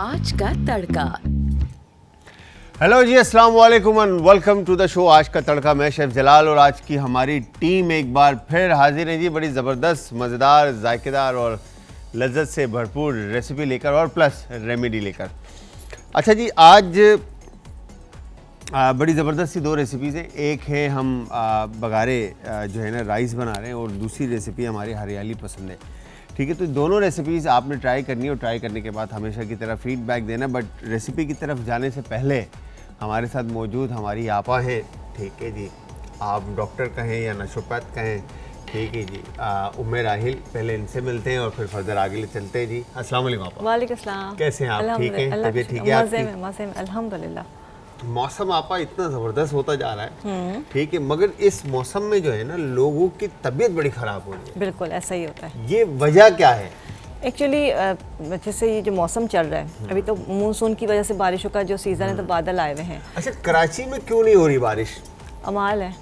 आज का तड़का। हेलो जी, अस्सलाम वालेकुम and welcome to the show आज का तड़का। मैं शेफ जलाल और आज की हमारी टीम एक बार फिर हाजिर है जी, बड़ी ज़बरदस्त, मज़ेदार, जायकेदार और लज्जत से भरपूर रेसिपी लेकर और प्लस रेमेडी लेकर। अच्छा जी, आज बड़ी ज़बरदस्त सी दो रेसिपीज़ हैं। एक है हम बघारे जो है ना राइस बना रहे हैं और दूसरी रेसिपी हमारी हरियाली पसंद है। ठीक है, तो दोनों रेसिपीज़ आपने ट्राई करनी है और ट्राई करने के बाद हमेशा की तरह फीडबैक देना। बट रेसिपी की तरफ जाने से पहले हमारे साथ मौजूद हमारी आपा हैं। ठीक है जी, आप डॉक्टर कहें या नशोपैथ कहें, ठीक है जी, उम्मे राहिल। पहले इनसे मिलते हैं और फिर फर्दर आगे ले चलते हैं जी। अस्सलाम वालेकुम आपा। वालेकुम सलाम। कैसे हैं आप? ठीक हैं? तबीयत ठीक है आपकी? मज़े में अल्हम्दुलिल्लाह। मौसम आपा इतना ज़बरदस्त होता जा रहा है, ठीक है, मगर इस मौसम में जो है ना लोगों की तबीयत बड़ी ख़राब हो रही है। बिल्कुल ऐसा ही होता है। ये वजह क्या है? एक्चुअली जैसे ये जो मौसम चल रहा है अभी, तो मानसून की वजह से बारिशों का जो सीज़न है, तो बादल आए हुए हैं। अच्छा, कराची में क्यों नहीं हो रही बारिश? अमाल है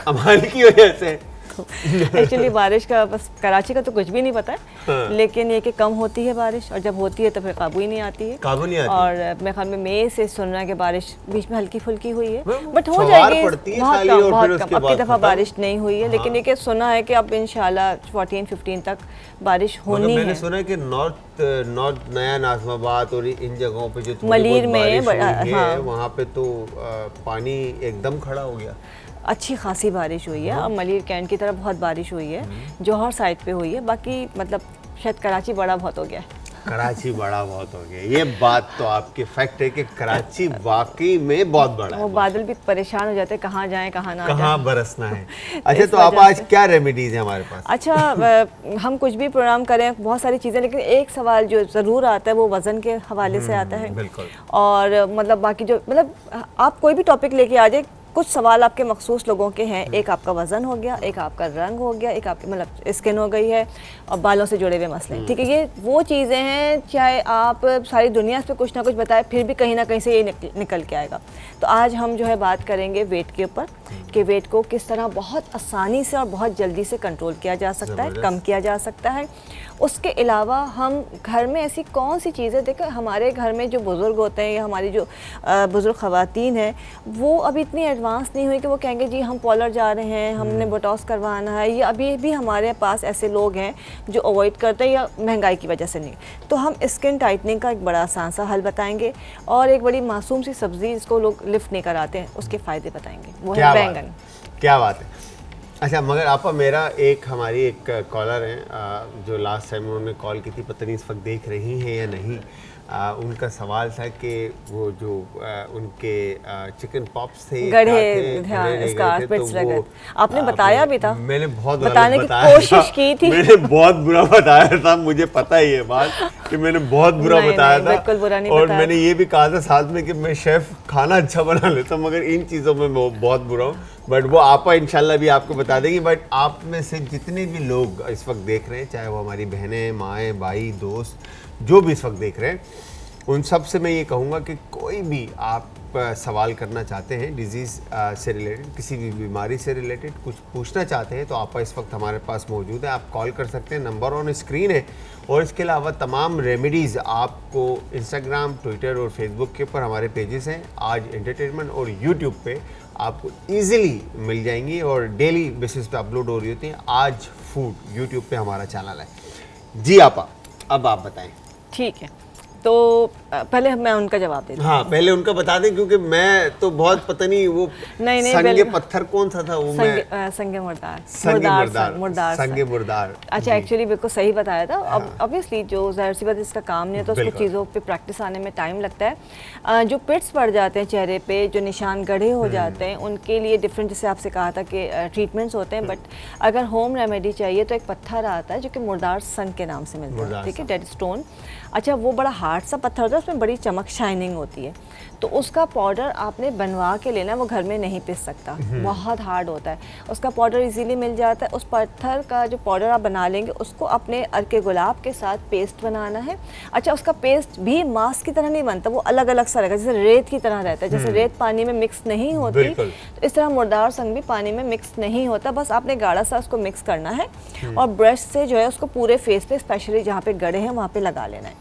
अमाल की वजह से। एक्चुअली बारिश का बस कराची का तो कुछ भी नहीं पता है, हाँ। लेकिन ये कि कम होती है बारिश, और जब होती है तो फिर काबू ही नहीं आती है। काबू नहीं आती। और मेरे ख्याल में मई से सुन रहा है कि बारिश बीच में हल्की फुल्की हुई है, बट हो फव्वार जाएगी। पड़ती है बहुत खाली कम, और बहुत फिर कम। उसके अब की बाद दफ़ा खत्म। बारिश नहीं हुई है, लेकिन हाँ। ये कि सुना है कि अब इंशाल्लाह 14-15 तक बारिश होनी है। मैंने सुना है कि नॉर्थ नया नाज़िमाबाद और इन जगहों पे जो मलीर में वहाँ पे तो पानी एकदम खड़ा हो गया। अच्छी खासी बारिश हुई है। अब मलीर कैंट की तरफ बहुत बारिश हुई है, जौहर साइड पे हुई है। बाकी मतलब शायद कराची बड़ा बहुत हो गया है। कराची बड़ा बहुत हो गया, ये बात तो आपकी फैक्ट है कि कराची वाकई में बहुत बड़ा है। वो बादल भी परेशान हो जाते हैं, कहाँ जाएं कहाँ ना कहाँ जाएं। बरसना है। अच्छा, तो आप आज क्या रेमेडीज है हमारे पास? अच्छा, हम कुछ भी प्रोग्राम करें, बहुत सारी चीज़ें, लेकिन एक सवाल जो ज़रूर आता है वो वज़न के हवाले से आता है। बिल्कुल। और मतलब बाकी जो मतलब आप कोई भी टॉपिक लेके आ जाए, कुछ सवाल आपके मखसूस लोगों के हैं। एक आपका वज़न हो गया, एक आपका रंग हो गया, एक आपकी मतलब स्किन हो गई है, और बालों से जुड़े हुए मसले। ठीक है, ये वो चीज़ें हैं, चाहे आप सारी दुनिया इस पर कुछ ना कुछ बताएं, फिर भी कहीं ना कहीं से ये निकल के आएगा। तो आज हम जो है बात करेंगे वेट के ऊपर, कि वेट को किस तरह बहुत आसानी से और बहुत जल्दी से कंट्रोल किया जा सकता है, कम किया जा सकता है। उसके अलावा हम घर में ऐसी कौन सी चीज़ें, देखो हमारे घर में जो बुज़ुर्ग होते हैं या हमारी जो बुज़ुर्ग ख़वातीन हैं, वो अभी इतनी एडवांस नहीं हुई कि वो कहेंगे जी हम पार्लर जा रहे हैं, हमने बोटॉक्स करवाना है। या अभी भी हमारे पास ऐसे लोग हैं जो अवॉइड करते हैं या महंगाई की वजह से नहीं। तो हम स्किन टाइटनिंग का एक बड़ा आसान सा हल बताएंगे, और एक बड़ी मासूम सी सब्ज़ी जिसको लोग लिफ्ट नहीं कराते हैं, उसके फ़ायदे बताएंगे, वो है बैंगन। क्या बात है। अच्छा, मगर आपा मेरा हमारी एक कॉलर हैं जो लास्ट टाइम उन्होंने कॉल की थी, पता नहीं इस वक्त देख रही हैं या नहीं। उनका सवाल था कि वो जो उनके चिकन पॉप्स थे, आपने बताया भी था। मैंने बहुत बताने की कोशिश की थी। मैंने बहुत बुरा बताया था, मुझे पता है ये बात कि मैंने बहुत बुरा बताया था। बिल्कुल बुरा नहीं और बताया। मैंने ये भी कहा था साथ में कि मैं शेफ खाना अच्छा बना लेता, मगर इन चीज़ों में मैं बहुत बुरा हूँ। बट वो आपा इंशाल्लाह भी आपको बता देंगी। बट आप में से जितने भी लोग इस वक्त देख रहे हैं, चाहे वो हमारी बहनें, माएँ, भाई, दोस्त, जो भी इस वक्त देख रहे हैं, उन सब से मैं ये कहूँगा कि कोई भी आप सवाल करना चाहते हैं डिजीज़ से रिलेटेड, किसी भी बीमारी से रिलेटेड कुछ पूछना चाहते हैं, तो आप इस वक्त हमारे पास मौजूद है। आप कॉल कर सकते हैं, नंबर ऑन स्क्रीन है। और इसके अलावा तमाम रेमेडीज़ आपको इंस्टाग्राम, ट्विटर और फेसबुक के ऊपर हमारे पेजेस हैं, आज एंटरटेनमेंट, और यूट्यूब पे आपको ईज़िली मिल जाएंगी और डेली बेसिस पे अपलोड हो रही होती हैं। आज फूड यूट्यूब पे हमारा चैनल है जी। आपा अब आप बताएं। ठीक है, तो पहले मैं उनका जवाब देती हूँ। हाँ, पहले उनका बता दें, क्योंकि मैं तो बहुत पता नहीं वो नहीं संगे पत्थर कौन सा था वो, संगे मुर्दार। संगे मुर्दार। अच्छा, एक्चुअली बिल्कुल सही बताया था। अब ऑब्वियसली जो ज़ाहिर सी बात इसका काम नहीं है, तो उसको चीज़ों पे प्रैक्टिस आने में टाइम लगता है। जो पिट्स पड़ जाते हैं चेहरे पे, जो निशान गढ़े हो जाते हैं, उनके लिए डिफरेंट, जैसे आपसे कहा था कि ट्रीटमेंट्स होते हैं। बट अगर होम रेमेडी चाहिए तो एक पत्थर आता है जो कि मुर्दार संग के नाम से मिलता है। ठीक है, डेड स्टोन। अच्छा, वो बड़ा हार्ड सा पत्थर होता है, उसमें बड़ी चमक शाइनिंग होती है। तो उसका पाउडर आपने बनवा के लेना, वो घर में नहीं पिस सकता, बहुत हार्ड होता है। उसका पाउडर इजीली मिल जाता है। उस पत्थर का जो पाउडर आप बना लेंगे, उसको अपने अर्के गुलाब के साथ पेस्ट बनाना है। अच्छा, उसका पेस्ट भी मास्क की तरह नहीं बनता, वो अलग अलग सा रहेगा, जैसे रेत की तरह रहता है। जैसे रेत पानी में मिक्स नहीं होती, तो इस तरह मुर्दार संग भी पानी में मिक्स नहीं होता। बस आपने गाढ़ा सा उसको मिक्स करना है और ब्रश से जो है उसको पूरे फेस पे, स्पेशली जहाँ पे गड़े हैं वहाँ पे लगा लेना है।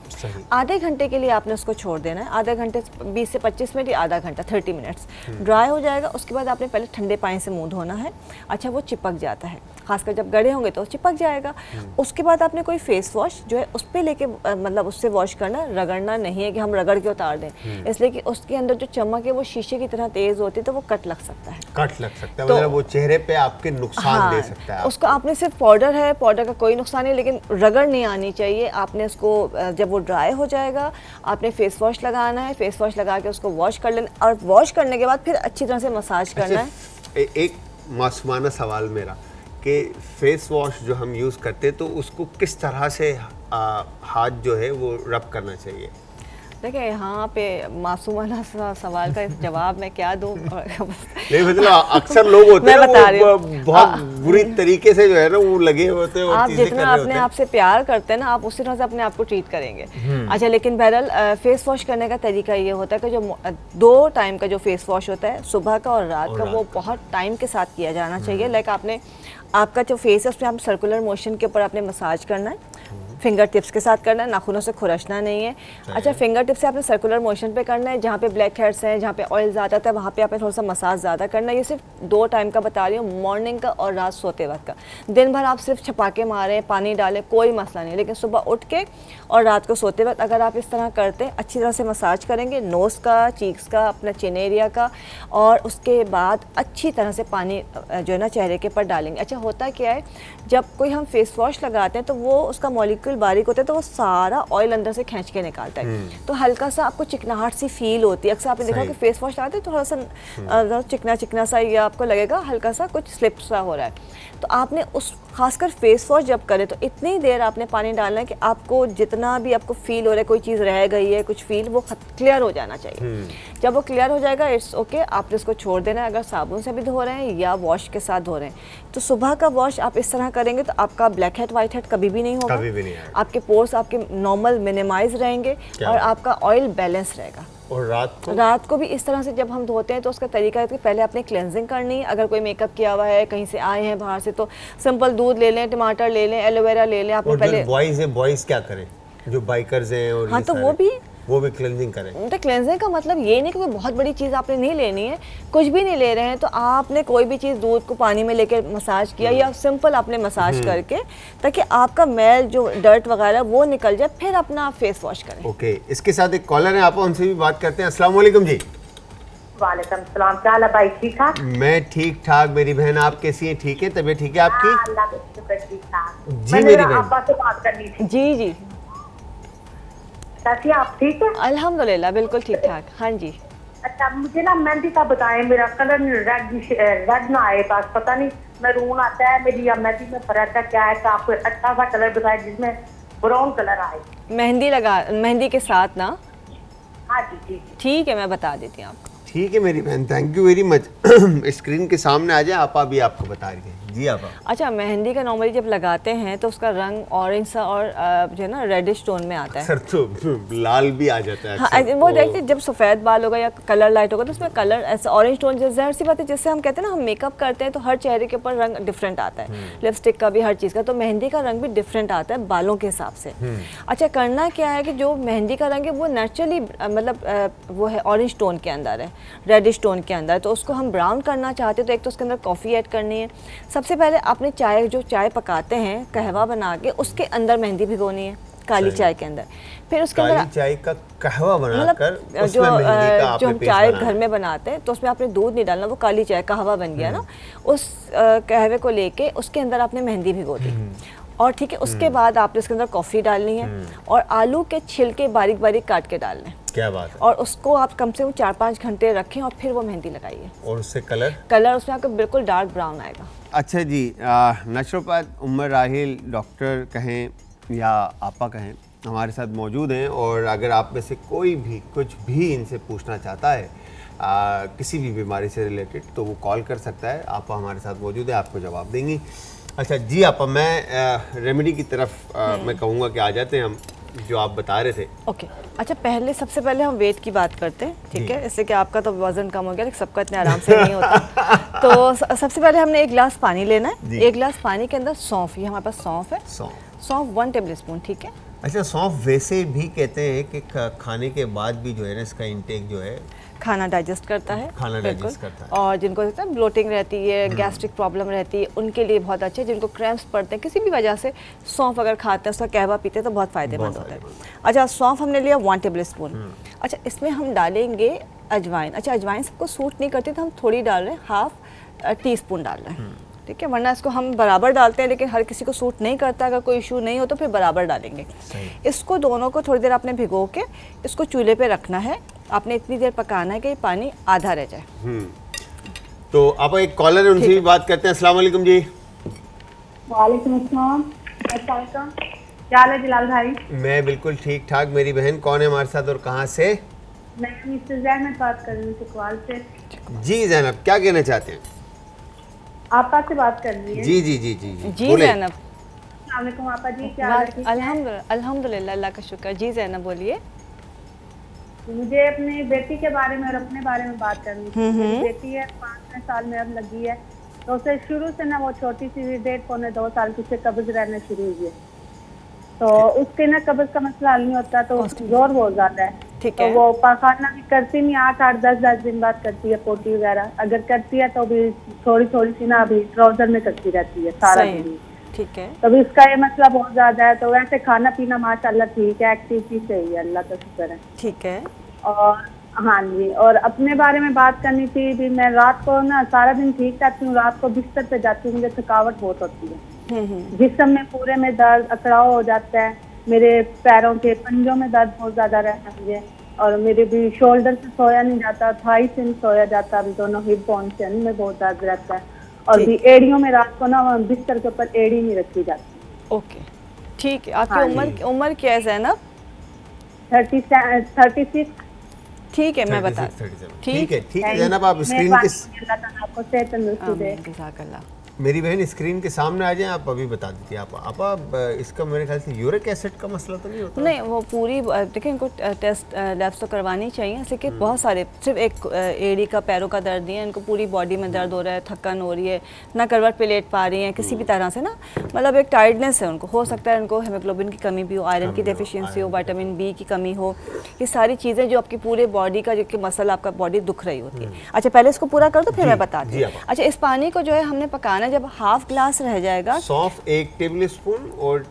आधे घंटे के लिए आपने उसको छोड़ देना है, आधा घंटे 20 से 25 मिनट या आधा घंटा 30 मिनट्स ड्राई हो जाएगा। उसके बाद आपने पहले ठंडे पानी से मुंह धोना है। अच्छा, वो चिपक जाता है, खासकर जब गड़े होंगे तो चिपक जाएगा। उसके बाद आपने कोई फेस वॉश जो है उस पर लेके मतलब उससे वॉश करना, रगड़ना नहीं है कि हम रगड़ के उतार दें, इसलिए कि उसके अंदर जो चमक है वो शीशे की तरह तेज होती है, तो वो कट लग सकता है। कट लग सकता है, तो मतलब वो चेहरे पे आपके नुकसान दे सकता है। उसको आपने सिर्फ पाउडर है, पाउडर का कोई नुकसान नहीं, लेकिन रगड़ नहीं आनी चाहिए। आपने उसको जब वो ड्राई हो जाएगा आपने फेस वॉश लगाना है, फेस वॉश लगा के उसको वॉश कर लेना, और वॉश करने के बाद फिर अच्छी तरह से मसाज करना है। एक मासूमाना सवाल मेरा कि फेस वॉश जो हम यूज़ करते हैं तो उसको किस तरह से हाथ जो है वो रब करना चाहिए? देखिए, यहाँ पे मासूमाना सा सवाल का जवाब मैं क्या दूँ। नहीं मतलब अक्सर लोग होते हैं वो बहुत बुरी तरीके से जो है ना वो लगे होते हैं, आप जितना अपने आप से प्यार करते हैं ना, आप उसी तरह से अपने आप को ट्रीट करेंगे। अच्छा, लेकिन बहरहाल फेस वॉश करने का तरीका ये होता है कि जो 2 टाइम का जो फेस वॉश होता है, सुबह का और रात का, वो बहुत टाइम के साथ किया जाना चाहिए। लाइक आपका जो फेस है उसमें आप सर्कुलर मोशन के ऊपर आपने मसाज करना है, फिंगर टिप्स के साथ करना है, नाखूनों से खुरचना नहीं है। अच्छा, फिंगर टिप से आपने सर्कुलर मोशन पे करना है, जहाँ पे ब्लैक हेड्स हैं, जहाँ पे ऑयल ज़्यादा था, वहाँ पे आपने थोड़ा सा मसाज ज़्यादा करना है। ये सिर्फ 2 टाइम का बता रही हूँ, मॉर्निंग का और रात सोते वक्त का। दिन भर आप सिर्फ छपाके मारें, पानी डालें, कोई मसला नहीं, लेकिन सुबह उठ के और रात को सोते वक्त अगर आप इस तरह करते हैं, अच्छी तरह से मसाज करेंगे नोज़ का, चीक्स का, अपना चिन एरिया का, और उसके बाद अच्छी तरह से पानी जो है ना चेहरे के ऊपर डालेंगे। अच्छा, होता क्या है, जब कोई हम फेस वॉश लगाते हैं तो वो उसका मॉलिक्यूल बारीक होता है, तो वो सारा ऑयल अंदर से खींच के निकालता है, तो हल्का सा आपको चिकनाहट सी फील होती है। अक्सर आपने देखा कि फेस वॉश लगाते हैं थोड़ा सा चिकना चिकना सा, ये आपको लगेगा हल्का सा कुछ स्लिप सा हो रहा है। तो आपने उस खासकर फेस वॉश जब करें तो इतनी देर आपने पानी डालना है कि आपको जितना भी आपको फील हो रहा है, कोई चीज़ रह गई है, कुछ फील, वो क्लियर हो जाना चाहिए। जब वो क्लियर हो जाएगा, इट्स ओके, आपने उसको छोड़ देना है। अगर साबुन से भी धो रहे हैं या वॉश के साथ धो रहे हैं, तो सुबह का वॉश आप इस तरह करेंगे तो आपका ब्लैक हेड वाइट हेड कभी भी नहीं होगा, कभी भी नहीं आएगा। आपके पोर्स आपके नॉर्मल मिनिमाइज रहेंगे और आपका ऑयल बैलेंस रहेगा। और रात को भी इस तरह से जब हम धोते हैं तो उसका तरीका है कि पहले आपने क्लेंजिंग करनी है। अगर कोई मेकअप किया हुआ है, कहीं से आए हैं बाहर से, तो सिंपल दूध ले लें, टमाटर ले लें, एलोवेरा ले लें। आपने पहले बॉयज क्या करें, जो बाइकर्स हैं और हाँ, तो वो भी क्लेंजिंग करें। तो क्लेंजिंग का मतलब ये नहीं कि कोई बहुत बड़ी चीज़ आपने नहीं लेनी है, कुछ भी नहीं ले रहे हैं तो आपने कोई भी चीज़ दूध को पानी में लेकर मसाज किया या सिंपल आपने मसाज करके, ताकि आपका मैल जो डर्ट वगैरह वो निकल जाए, फिर अपना फेस वॉश करें। ओके, इसके साथ एक कॉलर है, आप उनसे भी बात करते हैं। अस्सलाम वालेकुम जी। वालेकुम सलाम, क्या हाल है भाई, ठीक ठाक? मैं ठीक ठाक, मेरी बहन आप कैसी हैं? ठीक है, तबीयत ठीक है आपकी? अल्लाह का शुक्र, ठीक ठाक। जी मेरी बहन, आपा से बात करनी थी। जी कैसी आप, ठीक है? अल्हम्दुलिल्लाह, बिल्कुल ठीक ठाक। हाँ जी। अच्छा, मुझे ना मेहंदी का बताएं, मेरा कलर रेड ना आए, पास पता नहीं मैरून आता है मेरी, या मेहंदी में फर्क है क्या है? आप कोई अच्छा सा कलर बताएं जिसमें ब्राउन कलर आए। मेहंदी के साथ ना? हाँ जी, जी ठीक है, मैं बता देती हूँ आपको। ठीक है मेरी बहन, thank you very much. Screen के सामने आ जाए, आपा भी आपको बता रही है। जी आपा। अच्छा, मेहंदी का नॉर्मली जब लगाते हैं तो उसका रंग ऑरेंज सा और जो है ना रेडिश टोन में आता है। सर तो लाल भी आ जाता है। हाँ, वो देखिए जब सफ़ेद बाल होगा या कलर लाइट होगा तो उसमें कलर ऐसा ऑरेंज टोन, ज़ाहिर सी बात है, जिससे हम कहते हैं ना हम मेकअप करते हैं तो हर चेहरे के ऊपर रंग डिफरेंट आता है, लिपस्टिक का भी, हर चीज़ का, तो मेहंदी का रंग भी डिफरेंट आता है बालों के हिसाब से। अच्छा, करना क्या है कि जो मेहंदी का रंग है वो नेचुरली मतलब वो है ऑरेंज टोन के अंदर है, रेडिश टोन के अंदर, तो उसको हम ब्राउन करना चाहते हैं तो एक तो उसके अंदर कॉफ़ी ऐड करनी है। सबसे पहले आपने चाय पकाते हैं कहवा बना के, उसके अंदर मेहंदी भिगोनी है, काली चाय के अंदर। फिर उसके अंदर चाय का कहवा बनाकर मतलब जो हम चाय घर में बनाते हैं तो उसमें आपने दूध नहीं डालना, वो काली चाय कहवा बन गया ना, उस कहवे को लेके उसके अंदर आपने मेहंदी भिगो दी, और ठीक है, उसके बाद आपने उसके अंदर कॉफ़ी डालनी है और आलू के छिलके बारीक बारीक काट के डालने हैं। क्या बात है। और उसको आप कम से कम 4-5 घंटे रखें और फिर वो मेहंदी लगाइए, और उससे कलर उसमें आपको बिल्कुल डार्क ब्राउन आएगा। अच्छा जी, नेचुरोपैथ उम्र राहिल डॉक्टर कहें या आपा कहें हमारे साथ मौजूद हैं, और अगर आप में से कोई भी कुछ भी इनसे पूछना चाहता है किसी भी बीमारी से रिलेटेड तो वो कॉल कर सकता है। आपा हमारे साथ मौजूद है, आपको जवाब देंगी। अच्छा जी आपा, मैं रेमेडी की तरफ मैं कहूँगा कि आ जाते हैं हम, जो आप बता रहे थे। ओके अच्छा, सबसे पहले हम वेट की बात करते हैं, ठीक है, इससे कि आपका तो वजन कम हो गया, लेकिन सबका इतने आराम से नहीं होता। तो सबसे पहले हमने 1 गिलास पानी लेना है। 1 गिलास पानी के अंदर सौंफ, ये हमारे पास सौंफ है, सौंफ 1 टेबल स्पून, ठीक है, अच्छा, सौंफ वैसे भी कहते हैं कि खाने के बाद भी जो है ना इसका इंटेक जो है खाना डाइजेस्ट करता है, खाना बिल्कुल। डाइजेस्ट करता है। और जिनको होता है ब्लोटिंग रहती है, गैस्ट्रिक प्रॉब्लम रहती है, उनके लिए बहुत अच्छा है। जिनको क्रैम्प्स पड़ते हैं किसी भी वजह से, सौंफ अगर खाते हैं, उसका कहवा पीते हैं तो बहुत फ़ायदेमंद होता है। अच्छा, सौंफ हमने लिया 1 टेबल स्पून। अच्छा, इसमें हम डालेंगे अजवाइन। अच्छा, अजवाइन सबको सूट नहीं करती तो हम थोड़ी डाल रहे हैं, 1/2 टीस्पून डाल रहे हैं, ठीक है। वरना इसको हम बराबर डालते हैं, लेकिन हर किसी को सूट नहीं करता। अगर कोई इशू नहीं हो तो फिर बराबर डालेंगे। इसको दोनों को थोड़ी देर आपने भिगो के इसको चूल्हे पे रखना है। आपने इतनी देर पकाना है कि पानी आधा रह जाए। तो आप एक कॉलर है, उनसे भी बात करते हैं। अस्सलाम वालेकुम जी। वालेकुम अस्सलाम। क्या हाल है जलाल भाई? मैं बिल्कुल ठीक ठाक। मेरी बहन कौन है हमारे साथ और कहाँ से? मैं मिस्टर जैनब बात कर रही हूँ सुकवाल से। जी जैनब, क्या कहना चाहते हैं? आपा से बात कर रही है। जी जी जी जी जी बोले। जैनब, अस्सलाम वालेकुम आपा जी, क्या हाल है? ठीक है? अल्हम्दुलिल्लाह, अल्लाह का शुक्र। जी जैनब बोलिए। मुझे अपनी बेटी के बारे में और अपने बारे में बात करनी थी। मेरी बेटी है, 5 साल में अब लगी है, तो उसे शुरू से ना वो छोटी सी 1.5-2 साल की से कब्ज रहना शुरू हुई है। तो उसके ना कब्ज का मसला हल नहीं होता, तो जोर बहुत ज्यादा है। ठीक तो है। वो पाखाना भी करती नहीं, 8-8 10-10 दिन बाद करती है पोटी वगैरह। अगर करती है तो भी थोड़ी थोड़ी सी ना अभी ट्राउजर में करती रहती है सारा सही। दिन। ठीक है। तो इसका ये मसला बहुत ज्यादा है। तो वैसे खाना पीना माशाल्लाह ठीक है, एक्टिविटी सही है, अल्लाह का शुक्र है। ठीक है। और हाँ जी, और अपने बारे में बात करनी थी। भी मैं रात को ना सारा दिन ठीक रहती हूँ, रात को बिस्तर पे जाती हूँ, मुझे थकावट बहुत होती है। जिस्म में पूरे में दर्द, अकड़ाव हो जाता है। मेरे पैरों के पंजों में दर्द बहुत ज्यादा रहता है मुझे। और मेरे भी शोल्डर से सोया नहीं जाता, थाई से नहीं सोया जाता, अभी दोनों हिप बोन से में बहुत दर्द रहता है। और भी एड़ियों में रात को ना बिस्तर के ऊपर एड़ी नहीं रखी जाती। ओके, ठीक है। आपकी हाँ उम्र क्या है जैनब? 36। ठीक है, मैं बता। 37। ठीक है, ठीक है जैनब, आप स्क्रीन के आपको सेहत तंदुरुस्ती दे। जज़ाकल्लाह। मेरी बहन स्क्रीन के सामने आ जाएं, आप अभी बता दीजिए। आप इसका मेरे ख्याल से यूरिक एसिड का मसला तो नहीं होता? नहीं, वो पूरी देखिए, इनको टेस्ट लैब्स तो करवानी चाहिए। जैसे कि बहुत सारे, सिर्फ एक एड़ी का पैरों का दर्द नहीं है, इनको पूरी बॉडी में दर्द हो रहा है, थकन हो रही है, ना करवट पे लेट पा रही हैं किसी भी तरह से ना, मतलब एक टायर्डनेस है उनको। हो सकता है उनको हेमोग्लोबिन की कमी भी हो, आयरन की डेफिशिएंसी हो, विटामिन बी की कमी हो। ये सारी चीज़ें जो आपकी पूरे बॉडी का जो कि मसल आपका बॉडी दुख रही होती है। अच्छा, पहले इसको पूरा कर दो, फिर मैं बताती हूँ। अच्छा, इस पानी को जो है हमने पकाना, जब 1/2 ग्लास रह जाएगा, सौंफ 1 टेबल स्पून और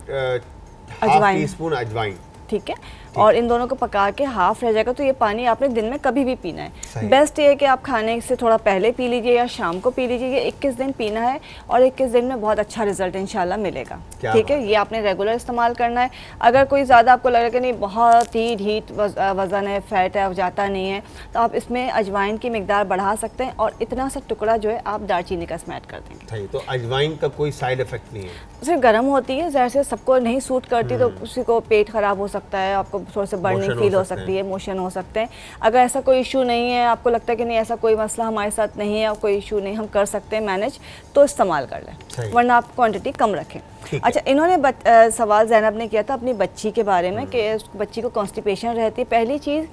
अजवाइन। 1/2 टीस्पून अजवाइन, ठीक है। और इन दोनों को पका के 1/2 रह जाएगा, तो ये पानी आपने दिन में कभी भी पीना है। बेस्ट ये है कि आप खाने से थोड़ा पहले पी लीजिए या शाम को पी लीजिए। ये 21 दिन पीना है और 21 दिन में बहुत अच्छा रिजल्ट इंशाल्लाह मिलेगा। ठीक है, ये आपने रेगुलर इस्तेमाल करना है। अगर कोई ज़्यादा आपको लग रहा है कि नहीं बहुत ही ढीठ वज़न है, फैट है, जाता नहीं है, तो आप इसमें अजवाइन की मिकदार बढ़ा सकते हैं और इतना सा टुकड़ा जो है आप दालचीनी का इसमें ऐड कर देंगे। तो अजवाइन का कोई साइड इफेक्ट नहीं है? सिर्फ गर्म होती है, ज़ाहिर से सबको नहीं सूट करती, तो किसी को पेट ख़राब हो सकता है, आपको थोड़ा सा बर्निंग फील हो सकती है, मोशन हो सकते हैं। अगर ऐसा कोई इशू नहीं है, आपको लगता है कि नहीं ऐसा कोई मसला हमारे साथ नहीं है और कोई इशू नहीं, हम कर सकते हैं मैनेज, तो इस्तेमाल कर लें, वरना आप क्वांटिटी कम रखें। अच्छा, इन्होंने सवाल जैनब ने किया था अपनी बच्ची के बारे में कि बच्ची को कॉन्स्टिपेशन रहती है। पहली चीज़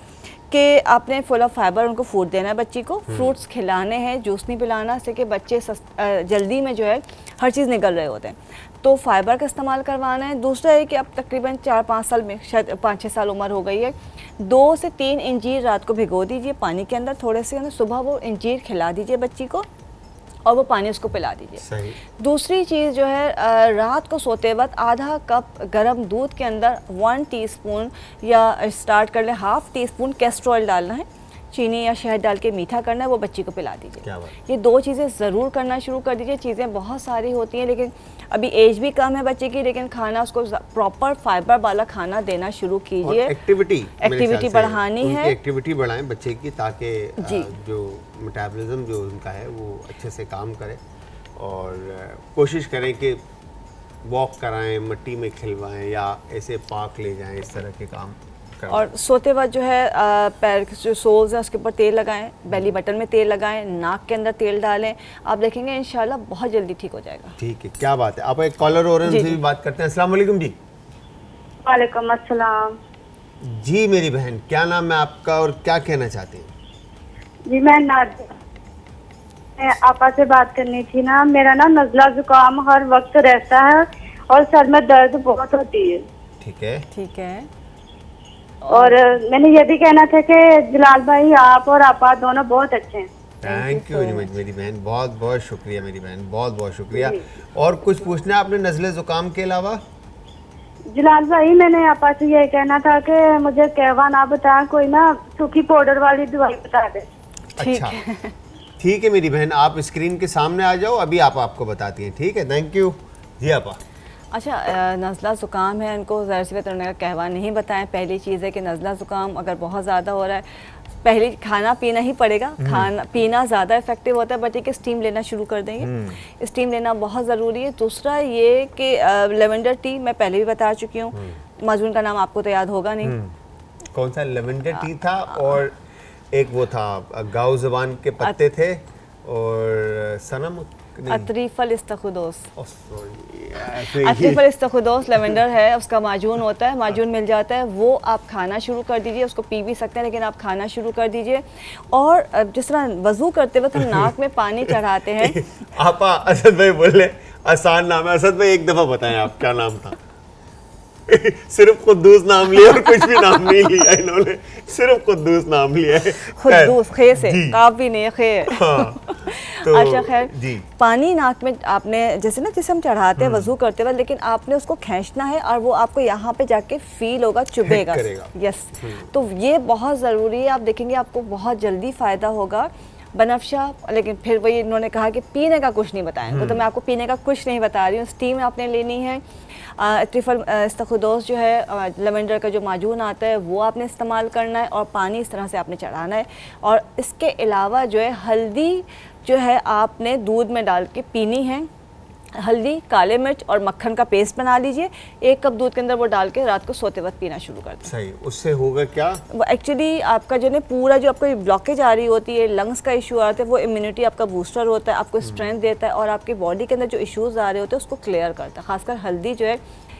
कि आपने फुल ऑफ फाइबर उनको फूड देना है, बच्ची को फ्रूट्स खिलाने हैं, जूस नहीं पिलाना, इससे कि बच्चे जल्दी में जो है हर चीज़ निकल रहे होते हैं, तो फाइबर का इस्तेमाल करवाना है। दूसरा है कि अब तकरीबन 4-5 साल में, शायद 5-6 साल उम्र हो गई है, 2 से 3 इंजीर रात को भिगो दीजिए पानी के अंदर थोड़े से, सुबह वो इंजीर खिला दीजिए बच्ची को और वो पानी उसको पिला दीजिए। दूसरी चीज़ जो है, रात को सोते वक्त आधा कप गर्म दूध के अंदर 1 टीस्पून या स्टार्ट कर ले 1/2 टीस्पून कैस्ट्रॉल डालना है, चीनी या शहद डाल के मीठा करना है, वो बच्ची को पिला दीजिए। ये 2 चीज़ें ज़रूर करना शुरू कर दीजिए। चीज़ें बहुत सारी होती हैं, लेकिन अभी एज भी कम है बच्चे की, लेकिन खाना उसको प्रॉपर फाइबर वाला खाना देना शुरू कीजिए। एक्टिविटी बढ़ानी है, एक्टिविटी बढ़ाएं बच्चे की, ताकि जो मेटाबॉलिज्म जो उनका है वो अच्छे से काम करे, और कोशिश करें कि वॉक कराएं, मिट्टी में खिलवाएं या ऐसे पार्क ले जाएं, इस तरह के काम। और सोते वक्त जो है पैर के जो सोल्स हैं उसके ऊपर तेल लगाएं, बेली बटन में तेल लगाएं, नाक के अंदर तेल डालें, आप देखेंगे इंशाल्लाह बहुत जल्दी ठीक हो जाएगा। ठीक है, क्या बात है। आप एक कॉलर और उनसे भी बात करते हैं। अस्सलाम वालेकुम जी। वालेकुम अस्सलाम जी मेरी बहन, क्या नाम है आपका और क्या कहना चाहते हैं? जी, मैं आपा से बात करनी थी ना। मेरा ना नज़ला जुकाम हर वक्त रहता है और सर में दर्द बहुत होती है। ठीक है। ठीक है। और मैंने ये भी कहना था कि जलाल भाई आप और आपा दोनों बहुत अच्छे हैं। थैंक यू वेरी मच मेरी बहन, बहुत बहुत शुक्रिया मेरी बहन, बहुत बहुत शुक्रिया। और कुछ पूछना है आपने नज़ले ज़ुकाम के अलावा? जलाल भाई मैंने आपा से ये कहना था कि मुझे कहवा ना बताया, कोई ना सूखी पाउडर वाली दवाई बता दे। अच्छा ठीक है मेरी बहन, आप स्क्रीन के सामने आ जाओ, अभी आप आपको बताती हैं। ठीक है, थैंक यू जी आपा। अच्छा, नज़ला ज़ुकाम है, उनको ज़ाहिर सी बात है उन्होंने कहवा नहीं बताएं। पहली चीज़ है कि नज़ला ज़ुकाम अगर बहुत ज़्यादा हो रहा है, पहले खाना पीना ही पड़ेगा। खाना पीना ज़्यादा इफेक्टिव होता है, बट ये कि स्टीम लेना शुरू कर देंगे। स्टीम लेना बहुत ज़रूरी है। दूसरा ये कि लेवेंडर टी मैं पहले भी बता चुकी हूँ, माजून का नाम आपको तो याद होगा नहीं। कौन सा? लेवेंडर टी था और एक वो था गाओ ज़बान के पत्ते थे और सनम अतरीफल इस्तखुदोस। अतरीफल अतरीफल इस्तखुदोस लेवेंडर है, उसका माजून होता है, माजून मिल जाता है, वो आप खाना शुरू कर दीजिए। उसको पी भी सकते हैं लेकिन आप खाना शुरू कर दीजिए। और जिस तरह वजू करते वक्त हम नाक में पानी चढ़ाते हैं। आपा असद भाई बोले आसान नाम है। असद भाई एक दफा बताएं आप क्या नाम था? सिर्फ खुद्दूस नाम लिया और कुछ भी नाम नहीं लिया इन्होंने, सिर्फ खुद्दूस नाम लिया है। खुद्दूस खे से, काफ भी नहीं है, खे। हाँ, तो अच्छा खैर, जी पानी नाक में आपने जैसे ना जैसे हम चढ़ाते हैं वजू करते हुए, लेकिन आपने उसको खींचना है और वो आपको यहाँ पे जाके फील होगा, चुभेगा। यस, तो ये बहुत ज़रूरी है। आप देखेंगे आपको बहुत जल्दी फ़ायदा होगा। बनफशा, लेकिन फिर वही इन्होंने कहा कि पीने का कुछ नहीं बताएं, तो मैं आपको पीने का कुछ नहीं बता रही हूँ। स्टीम आपने लेनी है। अतरीफल इस्तखुदोस जो है, लेवेंडर का जो माजून आता है वो आपने इस्तेमाल करना है और पानी इस तरह से आपने चढ़ाना है। और इसके अलावा जो है हल्दी जो है आपने दूध में डाल के पीनी है। हल्दी, काले मिर्च और मक्खन का पेस्ट बना लीजिए, 1 कप दूध के अंदर वो डाल के रात को सोते वक्त पीना शुरू कर दें। सही, उससे होगा क्या? वो एक्चुअली आपका जो है पूरा जो आपको ब्लॉकेज आ रही होती है, लंग्स का इशू आ रहा है, वो इम्यूनिटी आपका बूस्टर होता है, आपको स्ट्रेंथ देता है और आपकी बॉडी के अंदर जो इश्यूज आ रहे होते हैं उसको क्लियर करता है। खासकर हल्दी जो है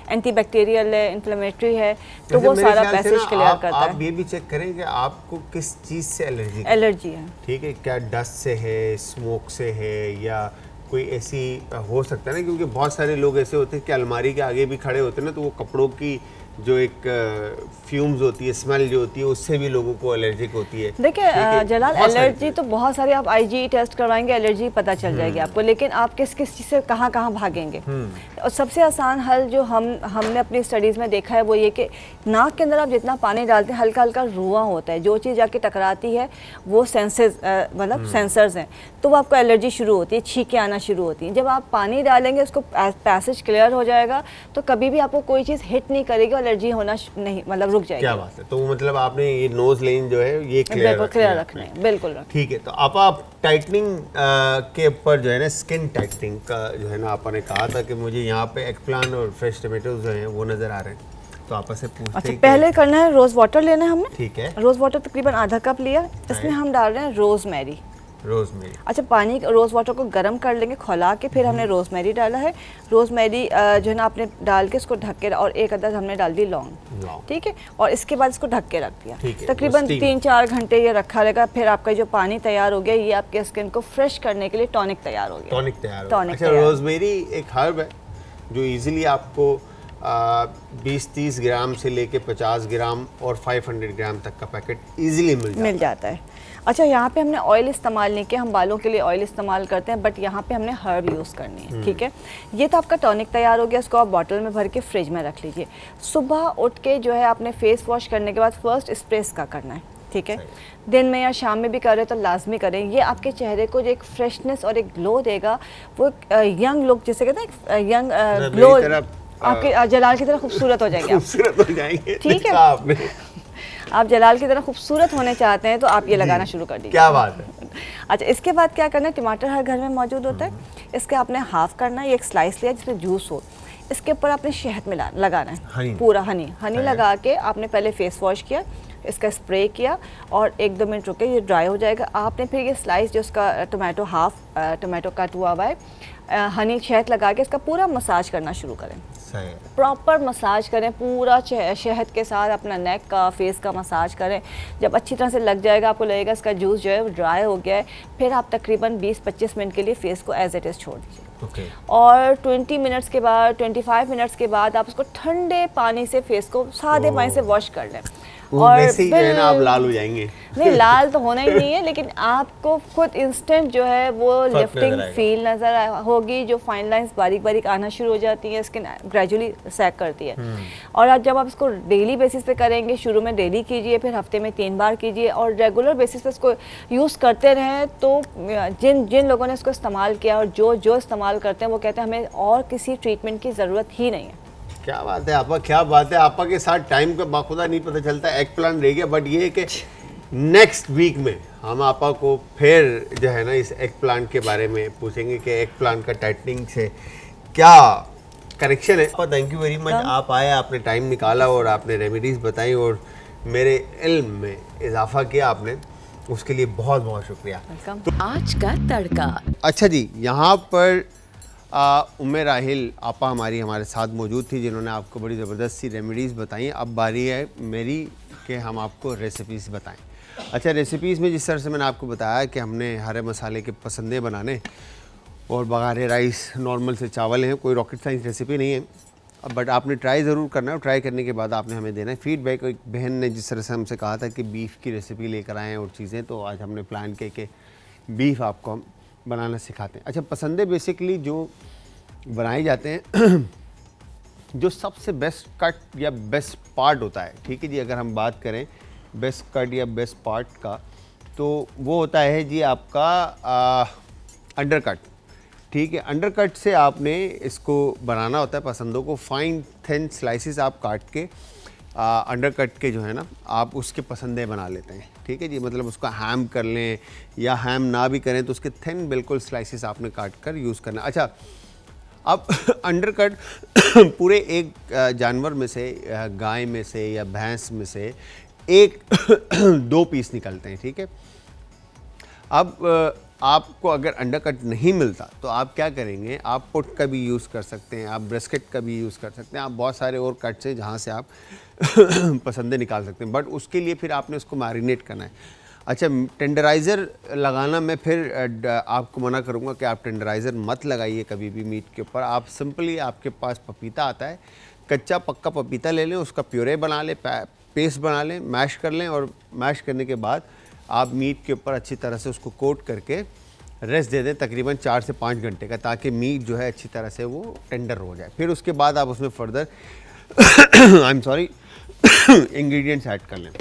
एंटीबैक्टीरियल है, इन्फ्लेमेटरी है, तो वो सारा पैसेज क्लियर करता है। आप ये भी चेक करें कि आपको किस चीज़ से एलर्जी है। ठीक है, क्या डस्ट से है, स्मोक से है, या कोई ऐसी हो सकता है ना, क्योंकि बहुत सारे लोग ऐसे होते हैं कि अलमारी के आगे भी खड़े होते हैं ना, तो वो कपड़ों की जो एक फ्यूम्स होती है, स्मेल जो होती है, उससे भी लोगों को एलर्जिक होती है। देखिए जलाल, एलर्जी तो बहुत सारी, आप आईजी टेस्ट करवाएंगे एलर्जी पता चल जाएगी आपको, लेकिन आप किस किस चीज़ से कहाँ कहाँ भागेंगे। और सबसे आसान हल जो हमने अपनी स्टडीज़ में देखा है वो ये कि नाक के अंदर आप जितना पानी डालते हैं हल्का हल्का रुआं होता है, जो चीज़ जाके टकराती है वो सेंसेस मतलब सेंसर्स हैं, तो वो आपको एलर्जी शुरू होती है, छींकें आना शुरू होती हैं। जब आप पानी डालेंगे उसको पैसेज क्लियर हो जाएगा, तो कभी भी आपको कोई चीज़ हिट नहीं करेगी, एलर्जी होना नहीं मतलब रुक जाएगी। क्या बात है, तो मतलब आपने ये नोज लेन जो है ये क्लियर रखना है, बिल्कुल रखना। ठीक है, तो आप टाइटनिंग के ऊपर जो है ना, स्किन टाइटनिंग का जो है ना, आपने कहा था कि मुझे यहाँ पे एगप्लांट और फ्रेश टमाटोज जो हैं वो नज़र आ रहे हैं, तो आपस से पूछते हैं। अच्छा, पहले करना है रोज़ वाटर लेना है हमने। ठीक है, रोज़ वाटर तकरीबन आधा कप लिया, इसमें हम डाल रहे हैं रोज़मेरी। अच्छा, पानी रोज़ वाटर को गर्म कर लेंगे खौला के, फिर हमने रोज़मेरी डाला है। रोज़मेरी जो है ना आपने डाल के इसको ढक के, और 1 अदद हमने डाल दी लौंग, ठीक है, और इसके बाद इसको ढक के रख दिया। तकरीबन 3-4 घंटे ये रखा रहेगा। फिर आपका जो पानी तैयार हो गया, ये आपके स्किन को फ्रेश करने के लिए टॉनिक तैयार हो गया। अच्छा, रोज़मेरी एक हर्ब है जो इजीली आपको 20-30 ग्राम से लेके 50 ग्राम और 500 ग्राम तक का पैकेट इजीली मिल जाता है। अच्छा, यहाँ पे हमने ऑयल इस्तेमाल नहीं किया, हम बालों के लिए ऑयल इस्तेमाल करते हैं, बट यहाँ पे हमने हर्ब यूज़ करनी है, ठीक है। ये तो आपका टॉनिक तैयार हो गया, इसको आप बॉटल में भर के फ्रिज में रख लीजिए। सुबह उठ के जो है आपने फेस वॉश करने के बाद फर्स्ट स्प्रे इसका करना है, ठीक है। दिन में या शाम में भी करें तो लाजमी करें, ये आपके चेहरे को जो एक फ्रेशनेस और एक ग्लो देगा, वो यंग लुक जिसे कहते हैं, यंग ग्लो, आपके जलाल की तरह खूबसूरत हो जाएंगे, ठीक है। आप जलाल की तरह खूबसूरत होने चाहते हैं तो आप ये लगाना शुरू कर दीजिए। क्या बात है। अच्छा, इसके बाद क्या करना है, टमाटर हर घर में मौजूद होता है, इसके आपने हाफ करना है, एक स्लाइस लिया जिसमें जूस हो, इसके ऊपर आपने शहद में लगाना है, पूरा हनी लगा के आपने पहले फेस वॉश किया, इसका स्प्रे किया और 1-2 मिनट रुके, ये ड्राई हो जाएगा। आपने फिर ये स्लाइस जो उसका टमाटो हाफ टमाटो कट हुआ है, हनी शहद लगा के इसका पूरा मसाज करना शुरू करें। सही है। प्रॉपर मसाज करें पूरा शहद के साथ अपना नेक का फेस का मसाज करें। जब अच्छी तरह से लग जाएगा आपको लगेगा इसका जूस जो है वो ड्राई हो गया है, फिर आप तकरीबन 20-25 मिनट के लिए फेस को एज इट इज़ छोड़ दीजिए। और 20 मिनट्स के बाद 25 मिनट्स के बाद आप उसको ठंडे पानी से फेस को सादे पानी से वॉश कर लें। और वैसे ही जो है ना आप लाल हो जाएंगे। नहीं लाल तो होना ही नहीं है, लेकिन आपको खुद इंस्टेंट जो है वो लिफ्टिंग फील नज़र होगी, जो फाइन लाइंस बारीक बारीक आना शुरू हो जाती है, स्किन ग्रेजुअली सैक करती है। और आज जब आप इसको डेली बेसिस पे करेंगे, शुरू में डेली कीजिए, फिर हफ्ते में 3 बार कीजिए और रेगुलर बेसिस पे इसको यूज़ करते रहें, तो जिन लोगों ने इसको इस्तेमाल किया और जो इस्तेमाल करते हैं वो कहते हैं हमें और किसी ट्रीटमेंट की ज़रूरत ही नहीं है। क्या बात है आपा, क्या बात है आपा के साथ टाइम का बाखुदा नहीं पता चलता। एग प्लांट रह गया, बट ये है कि नेक्स्ट वीक में हम आपा को फिर जो है ना इस एग प्लांट के बारे में पूछेंगे कि एग प्लांट का टाइटनिंग से क्या कनेक्शन है। आपा थैंक यू वेरी मच, आप आए, आपने टाइम निकाला और आपने रेमेडीज़ बताई और मेरे इल्म में इजाफा किया आपने, उसके लिए बहुत बहुत शुक्रिया। तो आज का तड़का। अच्छा जी, यहाँ पर उम्मे राहिल आपा हमारे साथ मौजूद थी, जिन्होंने आपको बड़ी ज़बरदस्त सी रेमेडीज़ बताई। अब बारी है मेरी कि हम आपको रेसिपीज़ बताएं। अच्छा, रेसिपीज़ में जिस तरह से मैंने आपको बताया कि हमने हरे मसाले के पसंदे बनाने और बघारे राइस नॉर्मल से चावल हैं, कोई रॉकेट साइंस रेसिपी नहीं है, बट आपने ट्राई ज़रूर करना है और ट्राई करने के बाद आपने हमें देना है फीडबैक। एक बहन ने जिस तरह से हमसे कहा था कि बीफ की रेसिपी लेकर आएँ और चीज़ें, तो आज हमने प्लान किया कि बीफ आपको हम बनाना सिखाते हैं। अच्छा, पसंदे बेसिकली जो बनाए जाते हैं जो सबसे बेस्ट कट या बेस्ट पार्ट होता है, ठीक है जी, अगर हम बात करें बेस्ट कट या बेस्ट पार्ट का, तो वो होता है जी आपका अंडर कट। ठीक है, अंडर कट से आपने इसको बनाना होता है पसंदों को, फाइन थिन स्लाइसिस आप काट के अंडर कट के जो है ना आप उसके पसंदे बना लेते हैं। ठीक है जी, मतलब उसका हैम कर लें या हैम ना भी करें तो उसके थिन बिल्कुल स्लाइसिस आपने काट कर यूज़ करना। अच्छा, अब अंडर कट पूरे एक जानवर में से, गाय में से या भैंस में से 1-2 पीस निकलते हैं। ठीक है, अब आपको अगर अंडर कट नहीं मिलता तो आप क्या करेंगे, आप पुट का भी यूज़ कर सकते हैं, आप ब्रेस्केट का भी यूज़ कर सकते हैं, आप बहुत सारे और कट्स हैं जहाँ से आप पसंदे निकाल सकते हैं, बट उसके लिए फिर आपने उसको मैरिनेट करना है। अच्छा, टेंडराइज़र लगाना मैं फिर आपको मना करूँगा कि आप टेंडराइज़र मत लगाइए कभी भी मीट के ऊपर। आप सिंपली, आपके पास पपीता आता है, कच्चा पक्का पपीता ले लें, उसका प्यूरे बना लें, पेस्ट बना लें, मैश कर लें, और मैश करने के बाद आप मीट के ऊपर अच्छी तरह से उसको कोट करके रेस्ट दे दें तकरीबन 4 से 5 घंटे का, ताकि मीट जो है अच्छी तरह से वो टेंडर हो जाए। फिर उसके बाद आप उसमें further I am sorry ingredients add कर लें।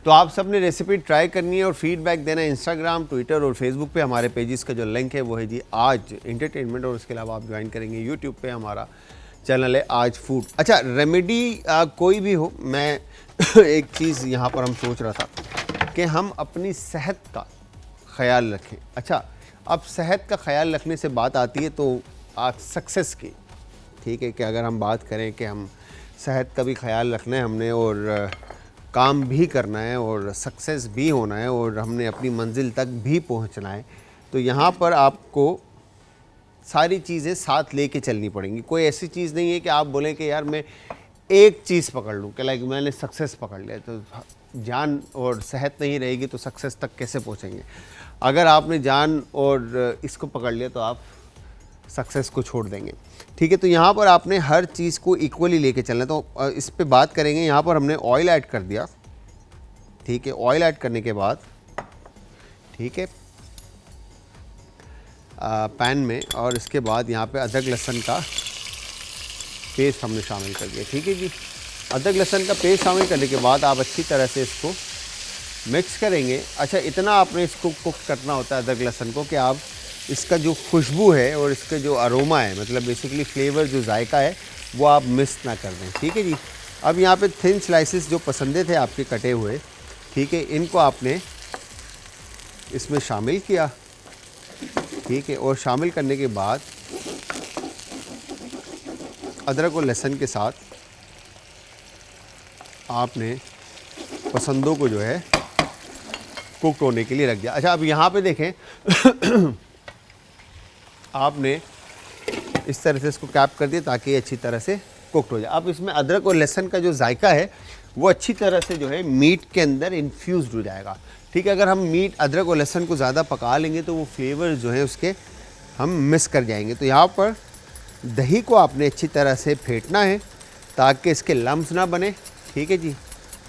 तो आप सब ने रेसिपी ट्राई करनी है और फीडबैक देना है। इंस्टाग्राम, ट्विटर और फेसबुक पे हमारे पेजेस का जो लिंक है वो है जी आज एंटरटेनमेंट, और उसके अलावा आप ज्वाइन करेंगे यूट्यूब पे हमारा चैनल है आज फूड। अच्छा, रेमेडी कोई भी हो, मैं एक चीज़ यहाँ पर हम सोच रहा था कि हम अपनी सेहत का ख्याल रखें। अच्छा, अब सेहत का ख्याल रखने से बात आती है तो आज सक्सेस की। ठीक है, कि अगर हम बात करें कि हम सेहत का भी ख्याल रखना है हमने, और काम भी करना है और सक्सेस भी होना है और हमने अपनी मंजिल तक भी पहुंचना है, तो यहाँ पर आपको सारी चीज़ें साथ लेके चलनी पड़ेंगी। कोई ऐसी चीज़ नहीं है कि आप बोलें कि यार मैं एक चीज़ पकड़ लूँ, कि लाइक मैंने सक्सेस पकड़ लिया, तो जान और सेहत नहीं रहेगी तो सक्सेस तक कैसे पहुँचेंगे। अगर आपने जान और इसको पकड़ लिया तो आप सक्सेस को छोड़ देंगे। ठीक है, तो यहाँ पर आपने हर चीज़ को इक्वली लेके चलना है। तो इस पे बात करेंगे। यहाँ पर हमने ऑयल ऐड कर दिया। ठीक है, ऑयल ऐड करने के बाद, ठीक है, पैन में, और इसके बाद यहाँ पे अदरक लहसुन का पेस्ट हमने शामिल कर दिया। ठीक है जी, अदरक लहसुन का पेस्ट शामिल करने के बाद आप अच्छी तरह से इसको मिक्स करेंगे। अच्छा, इतना आपने इसको कुक करना होता है अदरक लहसुन को कि आप इसका जो खुशबू है और इसका जो अरोमा है, मतलब बेसिकली फ्लेवर, जो जायका है, वो आप मिस ना कर दें। ठीक है जी, अब यहाँ पे थिन स्लाइसेस जो पसंदे थे आपके कटे हुए, ठीक है, इनको आपने इसमें शामिल किया। ठीक है, और शामिल करने के बाद अदरक और लहसुन के साथ आपने पसंदों को जो है कुक होने के लिए रख दिया। अच्छा, अब यहाँ पे देखें आपने इस तरह से इसको कैप कर दिया ताकि ये अच्छी तरह से कुक्ड हो जाए। अब इसमें अदरक और लहसुन का जो जायका है वो अच्छी तरह से जो है मीट के अंदर इन्फ्यूज़ हो जाएगा। ठीक है, अगर हम मीट अदरक और लहसुन को ज़्यादा पका लेंगे तो वो फ्लेवर जो है उसके हम मिस कर जाएंगे। तो यहाँ पर दही को आपने अच्छी तरह से फेंटना है ताकि इसके लम्स ना बने। ठीक है जी,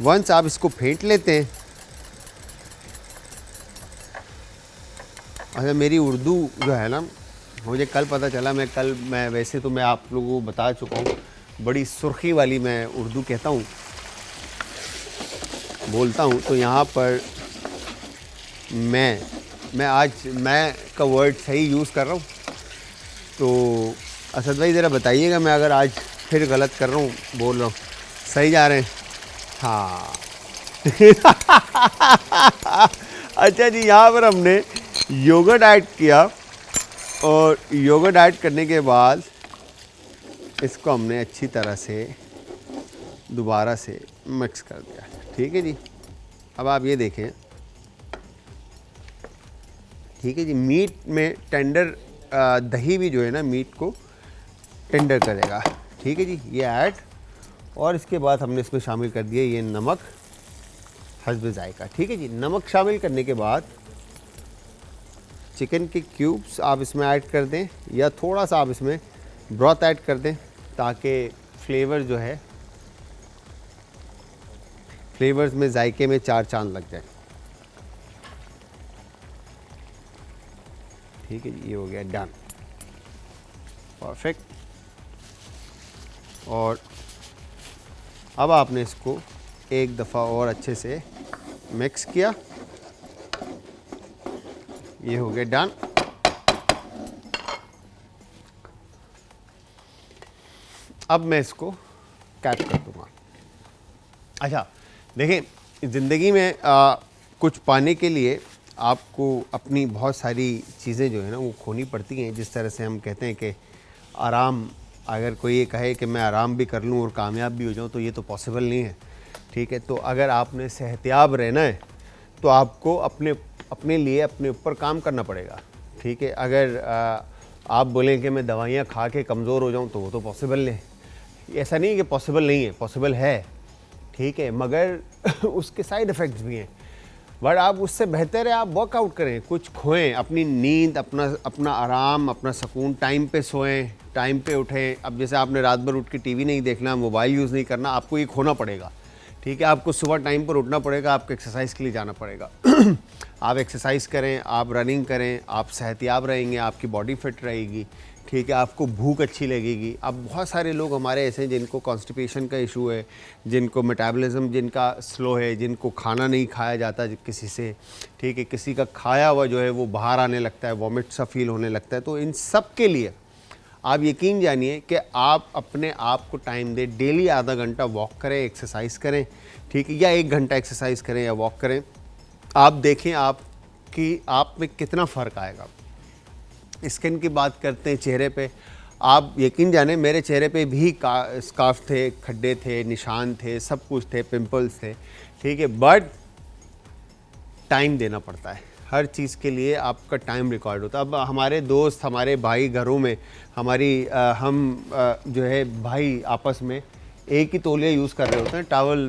वंस आप इसको फेंट लेते हैं। अच्छा, मेरी उर्दू जो है ना, मुझे कल पता चला, मैं वैसे तो मैं आप लोगों को बता चुका हूँ, बड़ी सुर्खी वाली मैं उर्दू कहता हूँ, बोलता हूँ। तो यहाँ पर मैं आज मैं का वर्ड सही यूज़ कर रहा हूँ। तो असद भाई ज़रा बताइएगा, मैं अगर आज फिर गलत कर रहा हूँ, बोल रहा हूँ, सही जा रहे हैं? हाँ। अच्छा जी, यहाँ पर हमने योगर्ट ऐड किया और योगर्ट ऐड करने के बाद इसको हमने अच्छी तरह से दोबारा से मिक्स कर दिया। ठीक है जी, अब आप ये देखें। ठीक है जी, मीट में टेंडर दही भी जो है ना मीट को टेंडर करेगा। ठीक है जी, ये ऐड, और इसके बाद हमने इसमें शामिल कर दिया ये नमक हस्ब जायका। ठीक है जी, नमक शामिल करने के बाद चिकन के क्यूब्स आप इसमें ऐड कर दें या थोड़ा सा आप इसमें ब्रॉथ ऐड कर दें ताकि फ्लेवर जो है फ्लेवर्स में जायके में चार चांद लग जाए। ठीक है जी, ये हो गया डन, परफेक्ट। और अब आपने इसको एक दफ़ा और अच्छे से मिक्स किया, ये हो गया डन। अब मैं इसको कैप कर दूंगा। अच्छा देखें, ज़िंदगी में कुछ पाने के लिए आपको अपनी बहुत सारी चीज़ें जो है ना वो खोनी पड़ती हैं। जिस तरह से हम कहते हैं कि आराम, अगर कोई ये कहे कि मैं आराम भी कर लूँ और कामयाब भी हो जाऊँ तो ये तो पॉसिबल नहीं है। ठीक है, तो अगर आपने सेहतियाब रहना है तो आपको अपने लिए अपने ऊपर काम करना पड़ेगा। ठीक है, अगर आप बोलें कि मैं दवाइयाँ खा के कमज़ोर हो जाऊँ तो वो तो पॉसिबल नहीं। ऐसा नहीं है कि पॉसिबल नहीं है, पॉसिबल है। ठीक है, मगर उसके साइड इफ़ेक्ट्स भी हैं। बट आप उससे बेहतर है आप वर्कआउट करें, कुछ खोएं, अपनी नींद, अपना आराम, अपना सुकून, टाइम पे सोएं, टाइम पे उठें। अब जैसे आपने रात भर उठ के टीवी नहीं देखना, मोबाइल यूज़ नहीं करना, आपको ये खोना पड़ेगा। ठीक है, आपको सुबह टाइम पर उठना पड़ेगा, आपको एक्सरसाइज के लिए जाना पड़ेगा। आप एक्सरसाइज करें, आप रनिंग करें, आप सेहतियाब रहेंगे, आपकी बॉडी फिट रहेगी। ठीक है, आपको भूख अच्छी लगेगी। अब बहुत सारे लोग हमारे ऐसे हैं जिनको कॉन्स्टिपेशन का इशू है, जिनको मेटाबॉलिज्म जिनका स्लो है, जिनको खाना नहीं खाया जाता किसी से। ठीक है, किसी का खाया हुआ जो है वो बाहर आने लगता है, वॉमिट सा फील होने लगता है। तो इन सब के लिए आप यकीन जानिए कि आप अपने आप को टाइम दें, डेली आधा घंटा वॉक करें, एक्सरसाइज करें। ठीक है, या 1 घंटा एक्सरसाइज करें या वॉक करें। आप देखें आप में कितना फ़र्क आएगा। स्किन की बात करते हैं, चेहरे पे, आप यकीन जाने मेरे चेहरे पे भी स्कार्फ थे, खड्डे थे, निशान थे, सब कुछ थे, पिंपल्स थे। ठीक है, बट टाइम देना पड़ता है हर चीज़ के लिए, आपका टाइम रिकॉर्ड होता है। अब हमारे दोस्त, हमारे भाई घरों में हम जो है भाई आपस में एक ही तौलिया यूज़ कर रहे होते हैं, टॉवल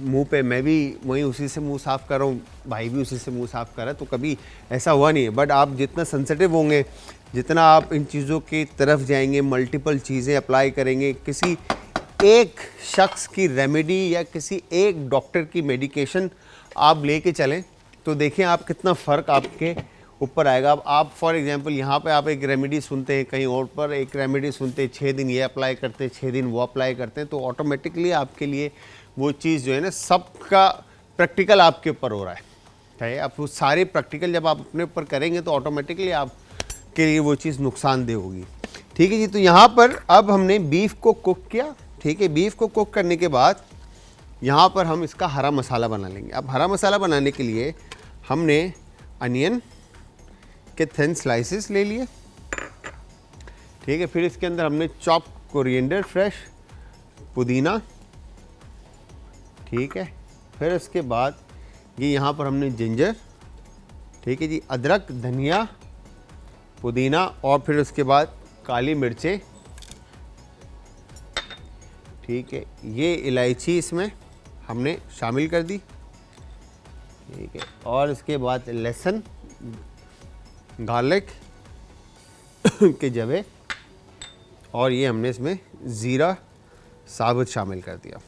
मुंह पे, मैं भी वहीं उसी से मुंह साफ़ कर रहा हूँ, भाई भी उसी से मुंह साफ़ कर रहा है, तो कभी ऐसा हुआ नहीं है। बट आप जितना सेंसिटिव होंगे, जितना आप इन चीज़ों की तरफ जाएंगे, मल्टीपल चीज़ें अप्लाई करेंगे, किसी एक शख्स की रेमेडी या किसी एक डॉक्टर की मेडिकेशन आप लेके चलें तो देखें आप कितना फ़र्क आपके ऊपर आएगा। अब आप फॉर एग्जांपल यहाँ पे आप एक रेमेडी सुनते हैं, कहीं और पर एक रेमेडी सुनते हैं, 6 दिन ये अप्लाई करते हैं, 6 दिन वो अप्लाई करते हैं, तो ऑटोमेटिकली आपके लिए वो चीज़ जो है ना, सबका प्रैक्टिकल आपके ऊपर हो रहा है। आप वो सारे प्रैक्टिकल जब आप अपने ऊपर करेंगे तो ऑटोमेटिकली आपके लिए वो चीज़ नुकसानदेह होगी। ठीक है जी, तो यहाँ पर अब हमने बीफ को कुक किया। ठीक है, बीफ को कुक करने के बाद यहाँ पर हम इसका हरा मसाला बना लेंगे। अब हरा मसाला बनाने के लिए हमने अनियन के थिन स्लाइसेस ले लिए। ठीक है, फिर इसके अंदर हमने चॉप कोरिएंडर फ्रेश, पुदीना। ठीक है, फिर इसके बाद ये यहाँ पर हमने जिंजर, ठीक है जी, अदरक, धनिया, पुदीना, और फिर उसके बाद काली मिर्चें, ठीक है, ये इलायची इसमें हमने शामिल कर दी, ठीक है, और इसके बाद लहसुन, गार्लिक के जवे, और ये हमने इसमें ज़ीरा साबुत शामिल कर दिया,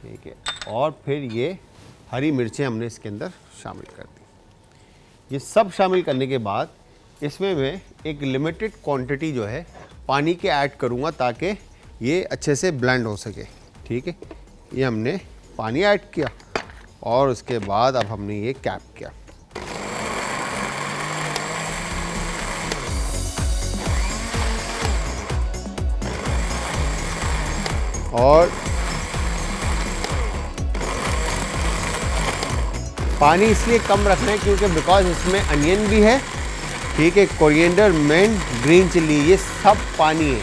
ठीक है, और फिर ये हरी मिर्चें हमने इसके अंदर शामिल कर दी। ये सब शामिल करने के बाद इसमें मैं एक लिमिटेड क्वांटिटी जो है पानी के ऐड करूँगा ताकि ये अच्छे से ब्लेंड हो सके, ठीक है। ये हमने पानी ऐड किया और उसके बाद अब हमने ये कैप किया। और पानी इसलिए कम रखना है क्योंकि बिकॉज इसमें अनियन भी है, ठीक है, कोरिएंडर, मिंट, ग्रीन चिल्ली, ये सब पानी है,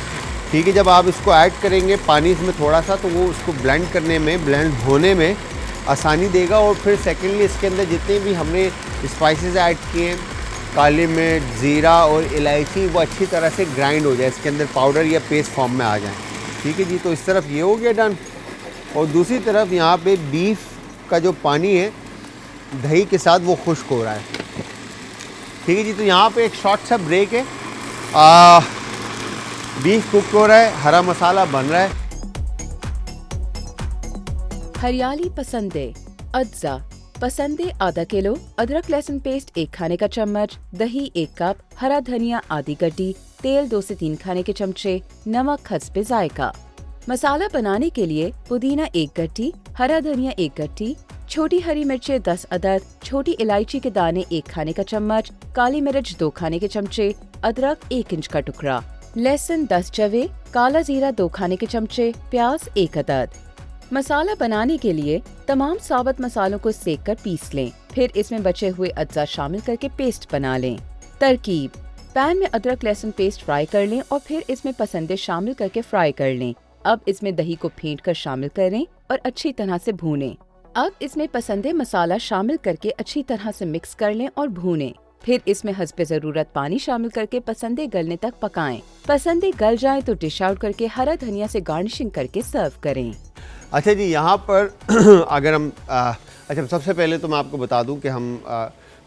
ठीक है। जब आप इसको ऐड करेंगे पानी इसमें थोड़ा सा, तो वो उसको ब्लेंड करने में, ब्लेंड होने में आसानी देगा। और फिर सेकेंडली इसके अंदर जितने भी हमने स्पाइसेस ऐड किए हैं, काली मिर्च, ज़ीरा और इलायची, वो अच्छी तरह से ग्राइंड हो जाए, इसके अंदर पाउडर या पेस्ट फॉर्म में आ जाए, ठीक है जी। तो इस तरफ ये हो गया डन। और दूसरी तरफ यहाँ पे बीफ का जो पानी है दही के साथ वो खुश्क हो रहा है, ठीक है जी। तो यहाँ पे एक शॉर्ट सा ब्रेक है, बीफ कुक हो रहा है, हरा मसाला बन रहा है। हरियाली पसंदे, अज्जा पसंदे आधा किलो, अदरक लहसुन पेस्ट 1 खाने का चम्मच, दही 1 कप, हरा धनिया आधी गड्डी, तेल 2 से 3 खाने के चमचे, नमक हस्बे जायका। मसाला बनाने के लिए पुदीना 1 गड्डी, हरा धनिया 1 गड्डी, छोटी हरी मिर्चें 10 अदद, छोटी इलायची के दाने 1 खाने का चम्मच, काली मिर्च 2 खाने के चमचे, अदरक 1 इंच का टुकड़ा, लहसुन 10 जवे, काला जीरा 2 खाने के चमचे, प्याज 1 अदद। मसाला बनाने के लिए तमाम साबुत मसालों को सेक कर पीस लें, फिर इसमें बचे हुए अज्जा शामिल करके पेस्ट बना लें। तरकीब: पैन में अदरक लहसुन पेस्ट फ्राई कर लें और फिर इसमें पसंदे शामिल करके फ्राई कर लें। अब इसमें दही को फेंट कर शामिल करें और अच्छी तरह से भूनें। अब इसमें पसंदे मसाला शामिल करके अच्छी तरह से मिक्स कर लें और भूनें। फिर इसमें हस्बे ज़रूरत पानी शामिल करके पसंदे गलने तक पकाएं। पसंदे गल जाएं तो डिश आउट करके हरा धनिया से गार्निशिंग करके सर्व करें। अच्छा जी, यहाँ पर अगर हम अच्छा, सबसे पहले तो मैं आपको बता दूं कि हम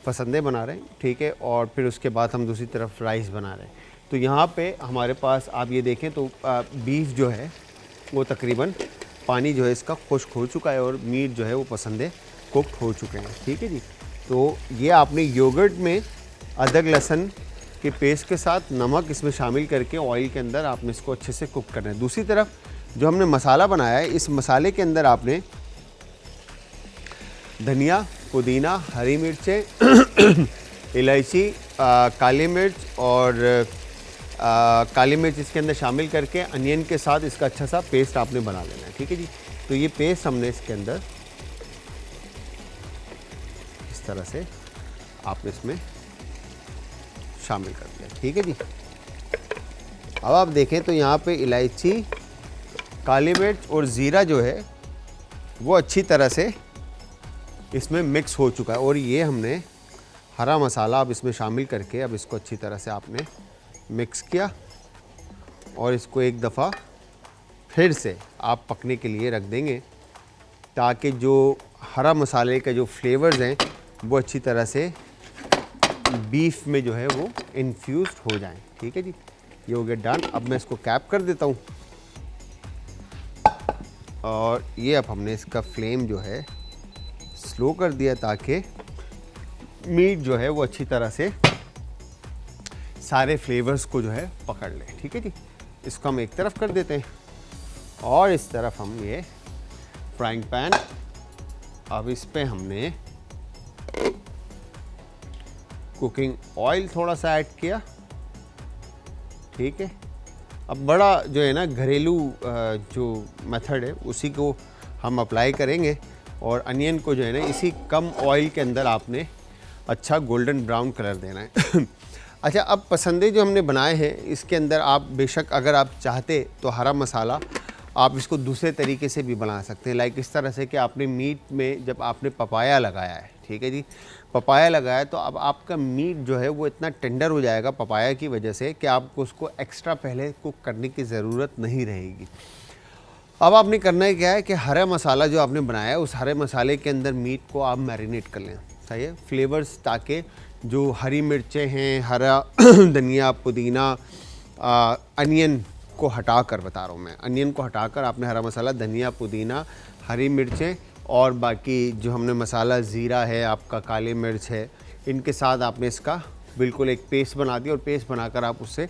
पसंदे बना रहे हैं, ठीक है, और फिर उसके बाद हम दूसरी तरफ राइस बना रहे हैं। तो यहाँ पे हमारे पास आप ये देखें तो बीफ जो है वो तकरीबन पानी जो है इसका खुश्क हो चुका है और मीट जो है वो पसंदे कुक हो चुके हैं, ठीक है जी। तो ये आपने योगर्ट में अदरक लहसुन के पेस्ट के साथ नमक इसमें शामिल करके ऑयल के अंदर आपने इसको अच्छे से कुक करना है। दूसरी तरफ जो हमने मसाला बनाया है, इस मसाले के अंदर आपने धनिया, पुदीना, हरी मिर्चें, इलायची, काली मिर्च और काली मिर्च इसके अंदर शामिल करके अनियन के साथ इसका अच्छा सा पेस्ट आपने बना लेना है, ठीक है जी। तो ये पेस्ट हमने इसके अंदर इस तरह से आपने इसमें शामिल कर दिया, ठीक है जी। अब आप देखें तो यहाँ पे इलायची, काली मिर्च और ज़ीरा जो है वो अच्छी तरह से इसमें मिक्स हो चुका है और ये हमने हरा मसाला अब इसमें शामिल करके अब इसको अच्छी तरह से आपने मिक्स किया और इसको एक दफ़ा फिर से आप पकने के लिए रख देंगे ताकि जो हरा मसाले का जो फ्लेवर्स हैं वो अच्छी तरह से बीफ में जो है वो इन्फ्यूज़ हो जाएं, ठीक है जी। ये हो गया डन। अब मैं इसको कैप कर देता हूँ और ये अब हमने इसका फ्लेम जो है स्लो कर दिया ताकि मीट जो है वो अच्छी तरह से सारे फ्लेवर्स को जो है पकड़ ले, ठीक है जी। इसको हम एक तरफ कर देते हैं और इस तरफ हम ये फ्राइंग पैन, अब इस पे हमने कुकिंग ऑयल थोड़ा सा ऐड किया, ठीक है। अब बड़ा जो है ना घरेलू जो मेथड है उसी को हम अप्लाई करेंगे और अनियन को जो है ना इसी कम ऑयल के अंदर आपने अच्छा गोल्डन ब्राउन कलर देना है। अच्छा, अब पसंदे जो हमने बनाए हैं इसके अंदर आप बेशक अगर आप चाहते तो हरा मसाला आप इसको दूसरे तरीके से भी बना सकते हैं, लाइक इस तरह से कि आपने मीट में जब आपने पपाया लगाया है, ठीक है जी, पपाया लगाया तो अब आपका मीट जो है वो इतना टेंडर हो जाएगा पपाया की वजह से कि आपको उसको एक्स्ट्रा पहले कुक करने की ज़रूरत नहीं रहेगी। अब आपने करना है क्या है कि हरा मसाला जो आपने बनाया है उस हरे मसाले के अंदर मीट को आप मैरिनेट कर लें, सही है, फ्लेवर्स, ताकि जो हरी मिर्चें हैं, हरा धनिया, पुदीना, अनियन को हटाकर बता रहा हूँ मैं, अनियन को हटाकर आपने हरा मसाला, धनिया, पुदीना, हरी मिर्चें और बाकी जो हमने मसाला ज़ीरा है, आपका काली मिर्च है, इनके साथ आपने इसका बिल्कुल एक पेस्ट बना दिया और पेस्ट बनाकर आप उससे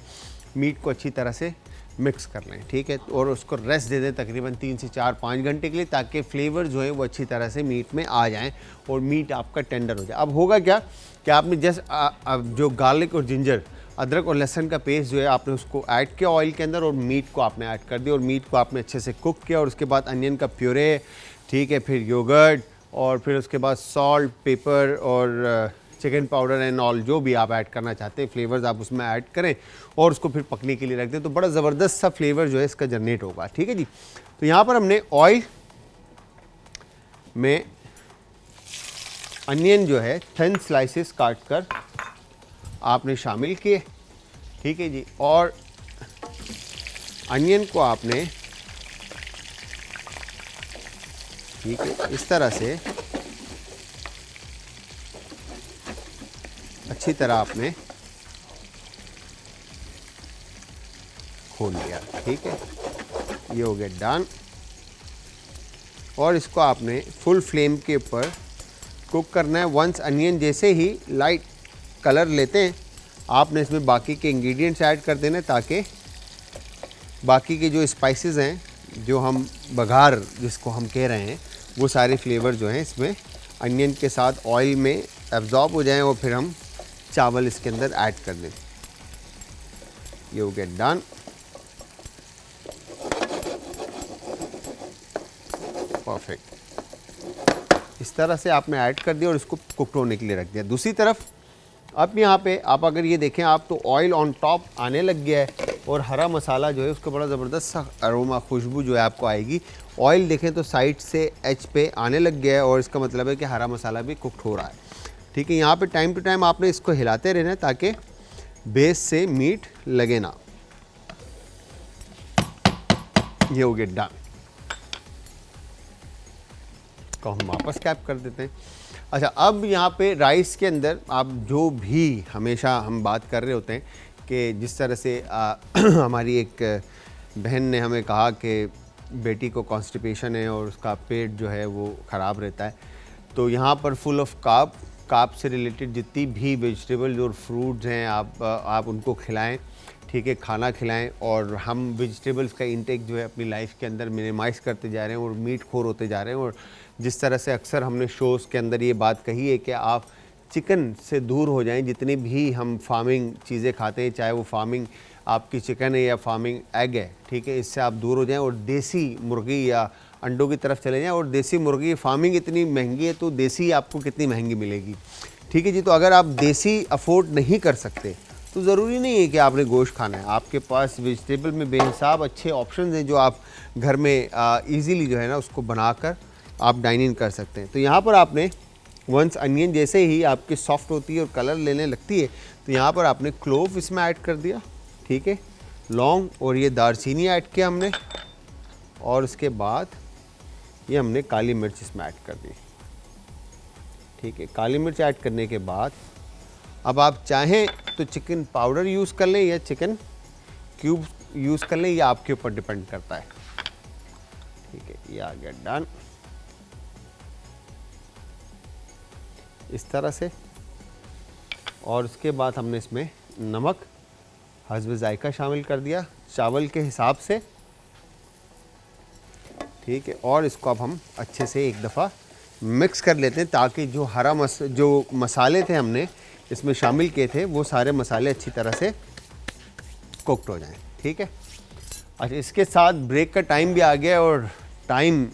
मीट को अच्छी तरह से मिक्स कर लें, ठीक है, और उसको रेस्ट दे दें तकरीबन 3 से 4-5 घंटे के लिए, ताकि फ्लेवर जो है वो अच्छी तरह से मीट में आ जाएं और मीट आपका टेंडर हो जाए। अब होगा क्या कि आपने जस्ट जो गार्लिक और जिंजर, अदरक और लहसुन का पेस्ट जो है आपने उसको ऐड किया ऑयल के अंदर और मीट को आपने ऐड कर दिया और मीट को आपने अच्छे से कुक किया और उसके बाद अनियन का प्यूरे, ठीक है, फिर योगर्ट और फिर उसके बाद सॉल्ट, पेपर और चिकन पाउडर एंड ऑल जो भी आप ऐड करना चाहते हैं फ्लेवर्स आप उसमें ऐड करें और उसको फिर पकने के लिए रख दें, तो बड़ा ज़बरदस्त सा फ्लेवर जो है इसका जनरेट होगा, ठीक है जी। तो यहाँ पर हमने ऑयल में अनियन जो है थिन स्लाइसेस काट कर आपने शामिल किए, ठीक है जी, और अनियन को आपने, ठीक है, इस तरह से अच्छी तरह आपने खोल लिया, ठीक है, ये हो गया डन। और इसको आपने फुल फ्लेम के ऊपर कुक करना है। वंस अनियन जैसे ही लाइट कलर लेते हैं आपने इसमें बाकी के इंग्रेडिएंट्स ऐड कर देने, ताकि बाकी के जो स्पाइसेस हैं, जो हम बघार जिसको हम कह रहे हैं, वो सारे फ्लेवर जो हैं इसमें अनियन के साथ ऑयल में एब्जॉर्ब हो जाएं और फिर हम चावल इसके अंदर ऐड कर दें। ये हो गया डन। परफेक्ट। इस तरह से आपने ऐड कर दिया और इसको कुक होने के लिए रख दिया। दूसरी तरफ अब यहाँ पे आप अगर ये देखें आप तो ऑयल ऑन टॉप आने लग गया है और हरा मसाला जो है उसका बड़ा ज़बरदस्त सा अरोमा, खुशबू जो है आपको आएगी। ऑयल देखें तो साइड से एच पे आने लग गया है और इसका मतलब है कि हरा मसाला भी कुकड हो रहा है, ठीक है। यहाँ पे टाइम टू टाइम आपने इसको हिलाते रहना है ताकि बेस से मीट लगे ना। ये हो गया डन। को हम वापस कैप कर देते हैं। अच्छा, अब यहाँ पे राइस के अंदर आप जो भी हमेशा हम बात कर रहे होते हैं कि जिस तरह से हमारी एक बहन ने हमें कहा कि बेटी को कॉन्स्टिपेशन है और उसका पेट जो है वो ख़राब रहता है, तो यहाँ पर फुल ऑफ कार्ब से रिलेटेड जितनी भी वेजिटेबल्स और फ्रूट्स हैं आप उनको खिलाएं, ठीक है, खाना खिलाएं। और हम वेजिटेबल्स का इंटेक जो है अपनी लाइफ के अंदर मिनिमाइज़ करते जा रहे हैं और मीट खोर होते जा रहे हैं। और जिस तरह से अक्सर हमने शोज़ के अंदर ये बात कही है कि आप चिकन से दूर हो जाएं। जितनी भी हम फार्मिंग चीज़ें खाते हैं, चाहे वो फार्मिंग आपकी चिकन है या फार्मिंग एग है, ठीक है, इससे आप दूर हो जाएं और देसी मुर्गी या अंडों की तरफ चले जाएं। और देसी मुर्गी फार्मिंग इतनी महंगी है तो देसी आपको कितनी महंगी मिलेगी, ठीक है जी। तो अगर आप देसी अफोर्ड नहीं कर सकते तो ज़रूरी नहीं है कि आपने गोश्त खाना है। आपके पास वेजिटेबल में बेहिसाब अच्छे ऑप्शंस हैं जो आप घर में ईज़िली जो है ना उसको बनाकर आप डाइन इन कर सकते हैं। तो यहाँ पर आपने वंस अनियन जैसे ही आपकी सॉफ्ट होती है और कलर लेने लगती है तो यहाँ पर आपने क्लोव इसमें ऐड कर दिया, ठीक है, लौंग और ये दालचीनी ऐड किया हमने, और उसके बाद ये हमने काली मिर्च इसमें ऐड कर दी, ठीक है। काली मिर्च ऐड करने के बाद अब आप चाहें तो चिकन पाउडर यूज़ कर लें या चिकन क्यूब यूज़ कर लें, ये आपके ऊपर डिपेंड करता है, ठीक है। ये आ गया डन इस तरह से। और उसके बाद हमने इसमें नमक हस्ब जायका शामिल कर दिया चावल के हिसाब से, ठीक है। और इसको अब हम अच्छे से एक दफ़ा मिक्स कर लेते हैं ताकि जो मसाले थे हमने इसमें शामिल किए थे वो सारे मसाले अच्छी तरह से कुक्ड हो जाएं, ठीक है। अच्छा, इसके साथ ब्रेक का टाइम भी आ गया और टाइम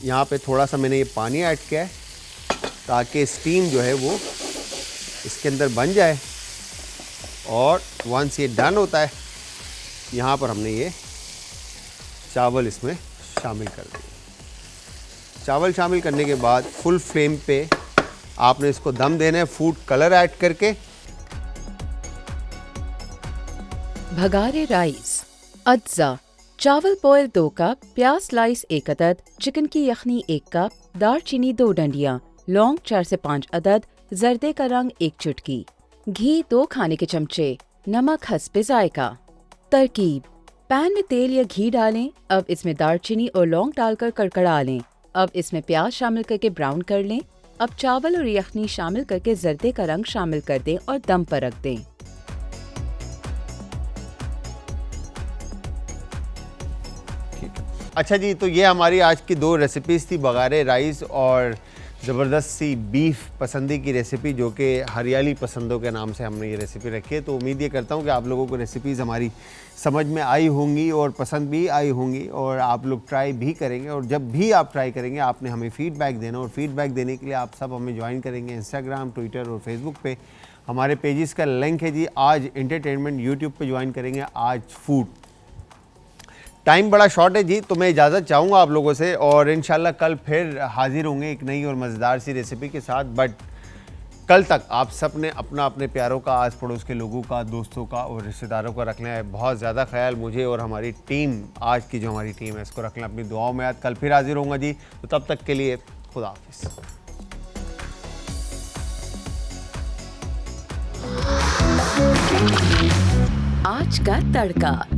यहाँ पे थोड़ा सा मैंने ये पानी ऐड किया है ताकि स्टीम जो है वो इसके अंदर बन जाए। और वंस ये डन होता है यहाँ पर हमने ये चावल इसमें शामिल कर देंगे। चावल शामिल करने के बाद फुल फ्लेम पे आपने इसको दम देना है फूड कलर ऐड करके। भगारे राइस, अज्जा, चावल बॉयल 2 कप, प्याज स्लाइस 1 अदद, चिकन की यखनी 1 कप, दालचीनी 2 डंडियाँ, लौंग 4 से 5 अदद, जर्दे का रंग 1 चुटकी, घी 2 खाने के चमचे, नमक हस्बे जायका। तरकीब: पैन में तेल या घी डालें। अब इसमें दालचीनी और लौंग डालकर कड़कड़ा लें। अब इसमें प्याज शामिल करके ब्राउन कर लें। अब चावल और यखनी शामिल करके जर्दे का रंग शामिल कर दें और दम पर रख दें। अच्छा जी, तो ये हमारी आज की 2 रेसिपीज़ थी, बघारे राइस और ज़बरदस्त सी बीफ पसंदी की रेसिपी, जो कि हरियाली पसंदों के नाम से हमने ये रेसिपी रखी है। तो उम्मीद ये करता हूँ कि आप लोगों को रेसिपीज़ हमारी समझ में आई होंगी और पसंद भी आई होंगी और आप लोग ट्राई भी करेंगे। और जब भी आप ट्राई करेंगे आपने हमें फ़ीडबैक देना, और फ़ीडबैक देने के लिए आप सब हमें ज्वाइन करेंगे इंस्टाग्राम, ट्विटर और फेसबुक पे। हमारे पेजेस का लिंक है जी आज एंटरटेनमेंट, यूट्यूब पे ज्वाइन करेंगे आज फूड। टाइम बड़ा शॉर्ट है जी, तो मैं इजाज़त चाहूँगा आप लोगों से, और इंशाल्लाह कल फिर हाजिर होंगे एक नई और मज़ेदार सी रेसिपी के साथ। बट कल तक आप सब ने अपना अपने प्यारों का, आस पड़ोस के लोगों का, दोस्तों का और रिश्तेदारों का रखना है बहुत ज़्यादा ख्याल। मुझे और हमारी टीम, आज की जो हमारी टीम है, इसको रखना अपनी दुआओं में याद। कल फिर हाजिर होऊंगा जी, तो तब तक के लिए खुदा हाफिज़। आज का तड़का।